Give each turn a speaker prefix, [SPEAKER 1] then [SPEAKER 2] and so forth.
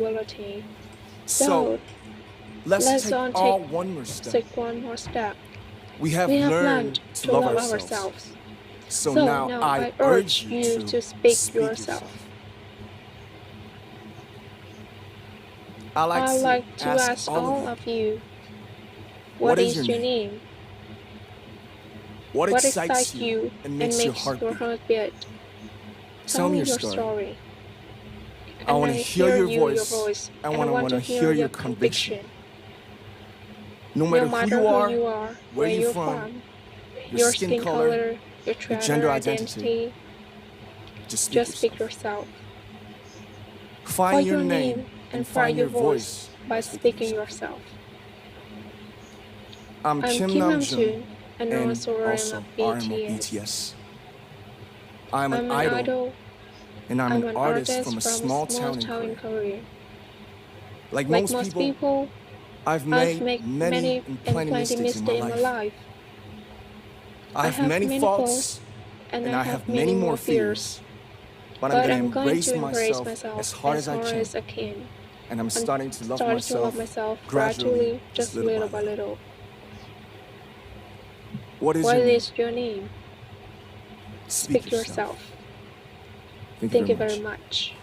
[SPEAKER 1] individuality.
[SPEAKER 2] So, let's
[SPEAKER 1] let's
[SPEAKER 2] take
[SPEAKER 1] all
[SPEAKER 2] all
[SPEAKER 1] take
[SPEAKER 2] one more step.
[SPEAKER 1] take one more step.
[SPEAKER 2] We have
[SPEAKER 1] We have
[SPEAKER 2] learned to love ourselves.
[SPEAKER 1] ourselves.
[SPEAKER 2] So now I urge you to speak yourself. I'd
[SPEAKER 1] I'd like to
[SPEAKER 2] ask
[SPEAKER 1] ask
[SPEAKER 2] all
[SPEAKER 1] all
[SPEAKER 2] of you,
[SPEAKER 1] of you,
[SPEAKER 2] what
[SPEAKER 1] what
[SPEAKER 2] is
[SPEAKER 1] is
[SPEAKER 2] your
[SPEAKER 1] your name?
[SPEAKER 2] what
[SPEAKER 1] What
[SPEAKER 2] excites
[SPEAKER 1] excites
[SPEAKER 2] you
[SPEAKER 1] you
[SPEAKER 2] and
[SPEAKER 1] and
[SPEAKER 2] makes your
[SPEAKER 1] makes
[SPEAKER 2] heart
[SPEAKER 1] your
[SPEAKER 2] beat?
[SPEAKER 1] heart beat?
[SPEAKER 2] Tell me your story.
[SPEAKER 1] story.
[SPEAKER 2] I want to hear your
[SPEAKER 1] your
[SPEAKER 2] voice,
[SPEAKER 1] voice,
[SPEAKER 2] and
[SPEAKER 1] and I
[SPEAKER 2] want
[SPEAKER 1] want
[SPEAKER 2] to
[SPEAKER 1] to
[SPEAKER 2] hear
[SPEAKER 1] hear
[SPEAKER 2] your
[SPEAKER 1] your
[SPEAKER 2] conviction.
[SPEAKER 1] conviction.
[SPEAKER 2] No
[SPEAKER 1] No
[SPEAKER 2] matter who
[SPEAKER 1] matter
[SPEAKER 2] you
[SPEAKER 1] who
[SPEAKER 2] are,
[SPEAKER 1] you are,
[SPEAKER 2] where you're
[SPEAKER 1] you're
[SPEAKER 2] from, your
[SPEAKER 1] your
[SPEAKER 2] skin
[SPEAKER 1] skin
[SPEAKER 2] color,
[SPEAKER 1] color, your
[SPEAKER 2] your
[SPEAKER 1] gender
[SPEAKER 2] gender identity,
[SPEAKER 1] identity,
[SPEAKER 2] just speak
[SPEAKER 1] just speak
[SPEAKER 2] yourself.
[SPEAKER 1] yourself.
[SPEAKER 2] Find
[SPEAKER 1] Find
[SPEAKER 2] your
[SPEAKER 1] your
[SPEAKER 2] name
[SPEAKER 1] name
[SPEAKER 2] and
[SPEAKER 1] and
[SPEAKER 2] find
[SPEAKER 1] find
[SPEAKER 2] your
[SPEAKER 1] your
[SPEAKER 2] voice
[SPEAKER 1] voice
[SPEAKER 2] by
[SPEAKER 1] by
[SPEAKER 2] speaking
[SPEAKER 1] speaking
[SPEAKER 2] yourself.
[SPEAKER 1] yourself.
[SPEAKER 2] I'm
[SPEAKER 1] I'm
[SPEAKER 2] Kim
[SPEAKER 1] Kim
[SPEAKER 2] Namjoon,
[SPEAKER 1] Namjoon, and
[SPEAKER 2] and
[SPEAKER 1] also RM
[SPEAKER 2] also
[SPEAKER 1] of
[SPEAKER 2] RM of
[SPEAKER 1] BTS.
[SPEAKER 2] BTS. I'm an
[SPEAKER 1] I'm an
[SPEAKER 2] idol,
[SPEAKER 1] idol.
[SPEAKER 2] and I'm
[SPEAKER 1] I'm
[SPEAKER 2] an
[SPEAKER 1] an
[SPEAKER 2] artist from
[SPEAKER 1] artist
[SPEAKER 2] a
[SPEAKER 1] from a
[SPEAKER 2] small
[SPEAKER 1] small
[SPEAKER 2] town in
[SPEAKER 1] town
[SPEAKER 2] Korea.
[SPEAKER 1] in Korea.
[SPEAKER 2] Like
[SPEAKER 1] Like
[SPEAKER 2] most
[SPEAKER 1] most
[SPEAKER 2] people,
[SPEAKER 1] people,
[SPEAKER 2] I've
[SPEAKER 1] I've
[SPEAKER 2] made
[SPEAKER 1] made
[SPEAKER 2] many
[SPEAKER 1] many
[SPEAKER 2] and
[SPEAKER 1] and
[SPEAKER 2] plenty
[SPEAKER 1] plenty
[SPEAKER 2] mistakes in my
[SPEAKER 1] mistakes in my
[SPEAKER 2] life.
[SPEAKER 1] life.
[SPEAKER 2] I
[SPEAKER 1] I
[SPEAKER 2] have
[SPEAKER 1] have
[SPEAKER 2] many
[SPEAKER 1] many
[SPEAKER 2] faults,
[SPEAKER 1] faults, and
[SPEAKER 2] and
[SPEAKER 1] I
[SPEAKER 2] I
[SPEAKER 1] have
[SPEAKER 2] have many
[SPEAKER 1] many
[SPEAKER 2] more
[SPEAKER 1] more
[SPEAKER 2] fears.
[SPEAKER 1] fears.
[SPEAKER 2] But I'm
[SPEAKER 1] But
[SPEAKER 2] gonna
[SPEAKER 1] I'm going
[SPEAKER 2] embrace
[SPEAKER 1] to embrace
[SPEAKER 2] myself
[SPEAKER 1] myself
[SPEAKER 2] as hard
[SPEAKER 1] as
[SPEAKER 2] as I
[SPEAKER 1] hard
[SPEAKER 2] can,
[SPEAKER 1] as I can.
[SPEAKER 2] and I'm
[SPEAKER 1] I'm
[SPEAKER 2] starting to love
[SPEAKER 1] starting to
[SPEAKER 2] myself
[SPEAKER 1] love myself
[SPEAKER 2] gradually,
[SPEAKER 1] gradually,
[SPEAKER 2] just
[SPEAKER 1] just
[SPEAKER 2] little by
[SPEAKER 1] little by
[SPEAKER 2] little.
[SPEAKER 1] little.
[SPEAKER 2] What is
[SPEAKER 1] What
[SPEAKER 2] your name?
[SPEAKER 1] is your name?
[SPEAKER 2] Speak
[SPEAKER 1] Speak
[SPEAKER 2] yourself.
[SPEAKER 1] yourself.
[SPEAKER 2] Thank you
[SPEAKER 1] Thank
[SPEAKER 2] very
[SPEAKER 1] you very
[SPEAKER 2] much.
[SPEAKER 1] much.